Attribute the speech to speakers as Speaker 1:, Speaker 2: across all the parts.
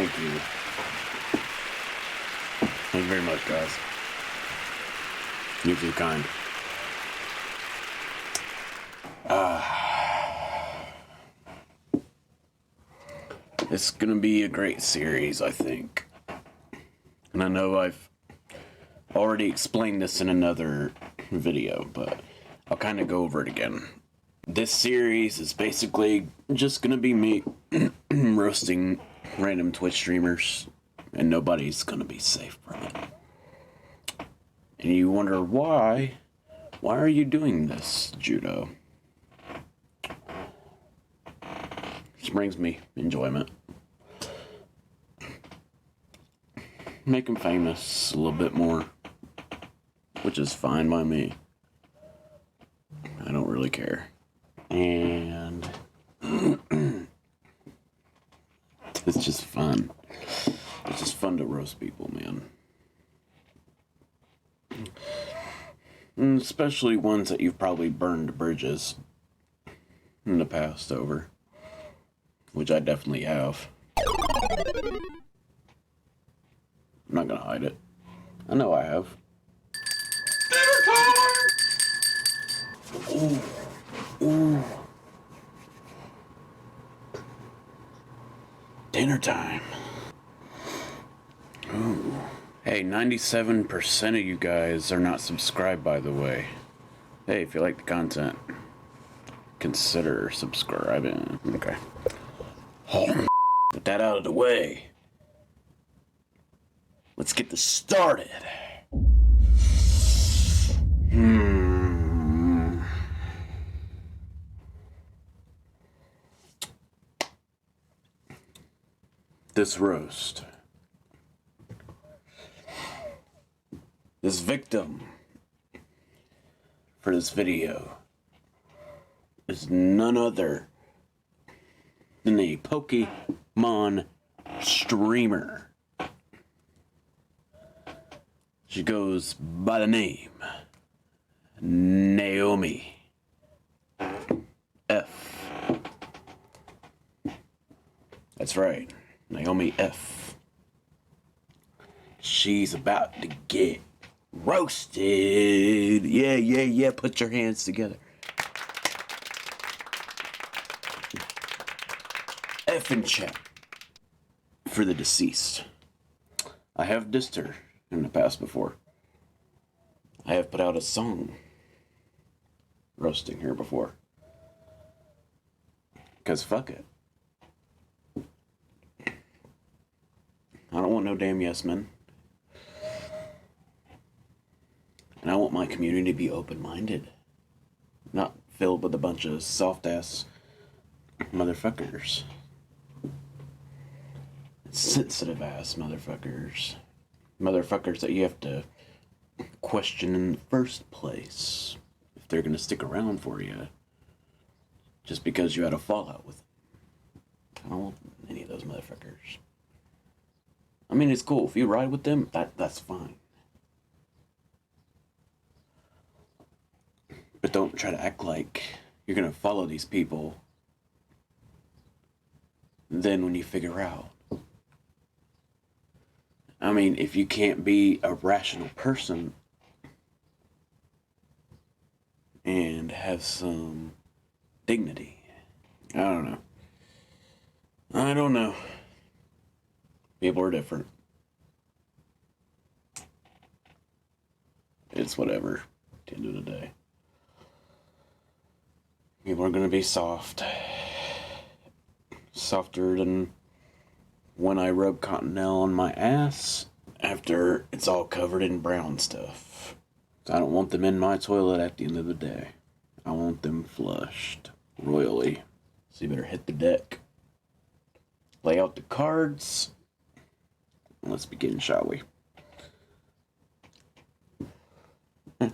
Speaker 1: Thank you. Thank you very much, guys. You're too kind. It's gonna be a great series, I think. And I know I've already explained this in another video, but I'll kind of go over it again. This series is basically just gonna be me roasting random Twitch streamers, and nobody's gonna be safe from it. And you wonder why? Why are you doing this, Judo? This brings me enjoyment. Make him famous a little bit more, which is fine by me. I don't really care. And it's just fun. It's just fun to roast people, man. And especially ones that you've probably burned bridges in the past over. Which I definitely have. I'm not gonna hide it. I know I have. Dinner time! Ooh. Ooh. Dinner time. Ooh. Hey, 97% of you guys are not subscribed, by the way. Hey, if you like the content, consider subscribing. Okay. Oh, get that out of the way. Let's get this started. This roast. This victim for this video is none other than a Pokemon streamer. She goes by the name Nomeyy F. That's right, Nomeyy F. She's about to get roasted. Yeah. Put your hands together. F in chat for the deceased. I have dissed her in the past before. I have put out a song roasting her before. Because fuck it. I don't want no damn yes men. And I want my community to be open-minded. Not filled with a bunch of soft-ass motherfuckers. Sensitive-ass motherfuckers. Motherfuckers that you have to question in the first place. If they're gonna stick around for you. Just because you had a fallout with them. I don't want any of those motherfuckers. I mean, it's cool. If you ride with them, that's fine. But don't try to act like you're gonna follow these people. Then when you figure out. I mean, if you can't be a rational person and have some dignity. I don't know. People are different. It's whatever, at the end of the day. People are gonna be soft. Softer than when I rub Cottonelle on my ass after it's all covered in brown stuff. I don't want them in my toilet at the end of the day. I want them flushed royally. So you better hit the deck. Lay out the cards. Let's begin, shall we?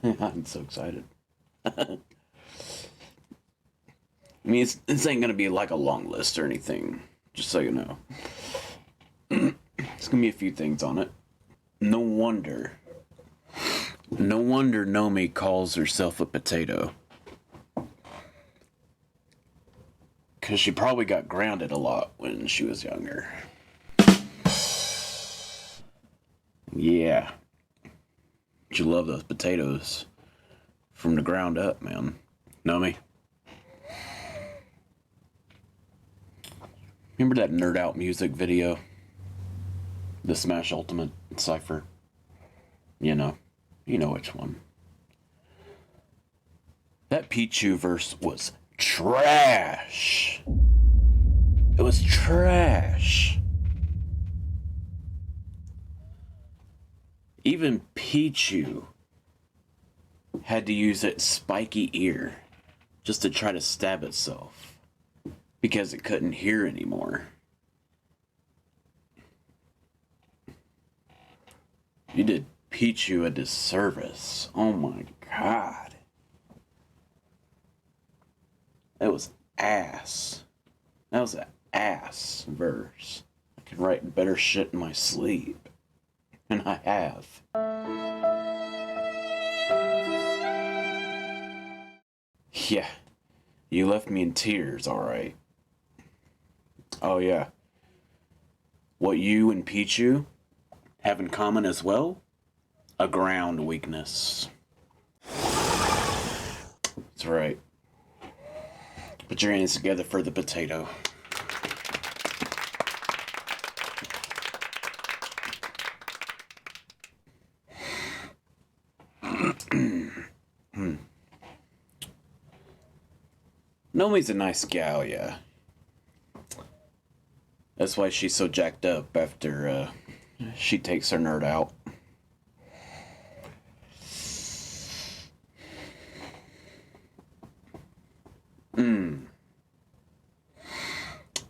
Speaker 1: I'm so excited. I mean, this ain't gonna be like a long list or anything, just so you know. There's gonna be a few things on it. No wonder Nomeyy calls herself a potato. Because she probably got grounded a lot when she was younger. Yeah. You love those potatoes from the ground up, man. Nomeyy? Remember that Nerd Out music video? The Smash Ultimate Cypher? You know which one. That Pichu verse was trash. It was trash. Even Pichu had to use its spiky ear just to try to stab itself because it couldn't hear anymore. You did Pichu a disservice. Oh my god. That was ass. That was an ass verse. I could write better shit in my sleep. And I have. Yeah. You left me in tears, alright. Oh yeah. What you and Pichu have in common as well? A ground weakness. That's right. Put your hands together for the potato. Nomey's a nice gal, yeah. That's why she's so jacked up after she takes her nerd out.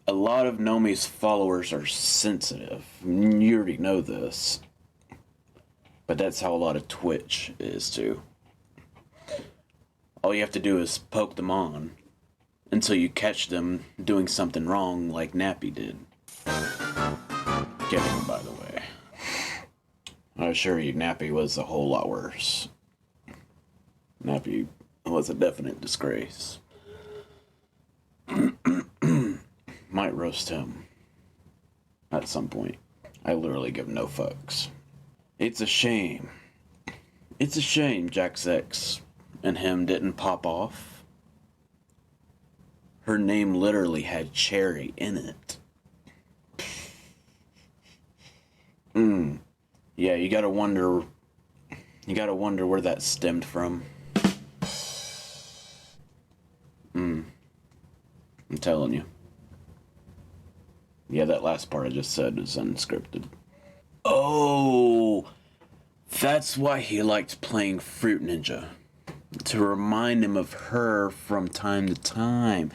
Speaker 1: A lot of Nomey's followers are sensitive. You already know this. But that's how a lot of Twitch is too. All you have to do is poke them on until you catch them doing something wrong like Nappy did. Kidding, by the way. I assure you, Nappy was a whole lot worse. Nappy was a definite disgrace. Might roast him at some point. I literally give no fucks. It's a shame. It's a shame Jack's ex and him didn't pop off. Her name literally had cherry in it. Yeah, you gotta wonder where that stemmed from. I'm telling you. Yeah, that last part I just said is unscripted. Oh, that's why he liked playing Fruit Ninja. To remind him of her from time to time.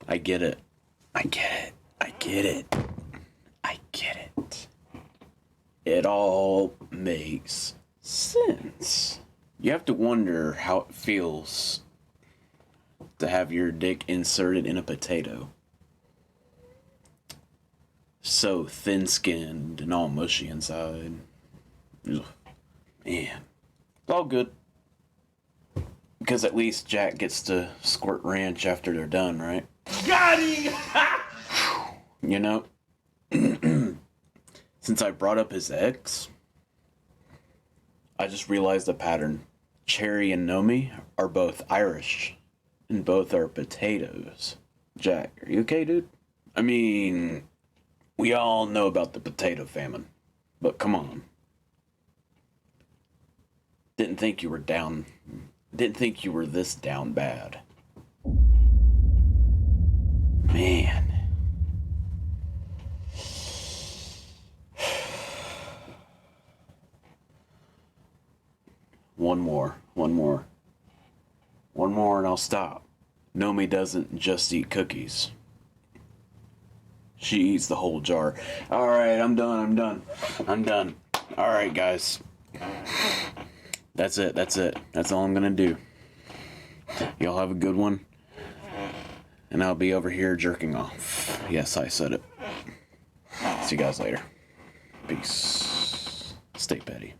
Speaker 1: I get it. I get it. I get it. I get it. It all makes sense. You have to wonder how it feels to have your dick inserted in a potato. So thin-skinned and all mushy inside. Ugh. Man. It's all good. Because at least Jack gets to squirt ranch after they're done, right? Got him! You know, since I brought up his ex, I just realized a pattern. Cherry and Nomeyy are both Irish, and both are potatoes. Jack, are you okay, dude? I mean, we all know about the potato famine, but come on. Didn't think you were this down bad. Man. One more and I'll stop. Nomeyy doesn't just eat cookies. She eats the whole jar. Alright, I'm done. Alright, guys. That's it. That's all I'm gonna do. Y'all have a good one. And I'll be over here jerking off. Yes, I said it. See you guys later. Peace. Stay petty.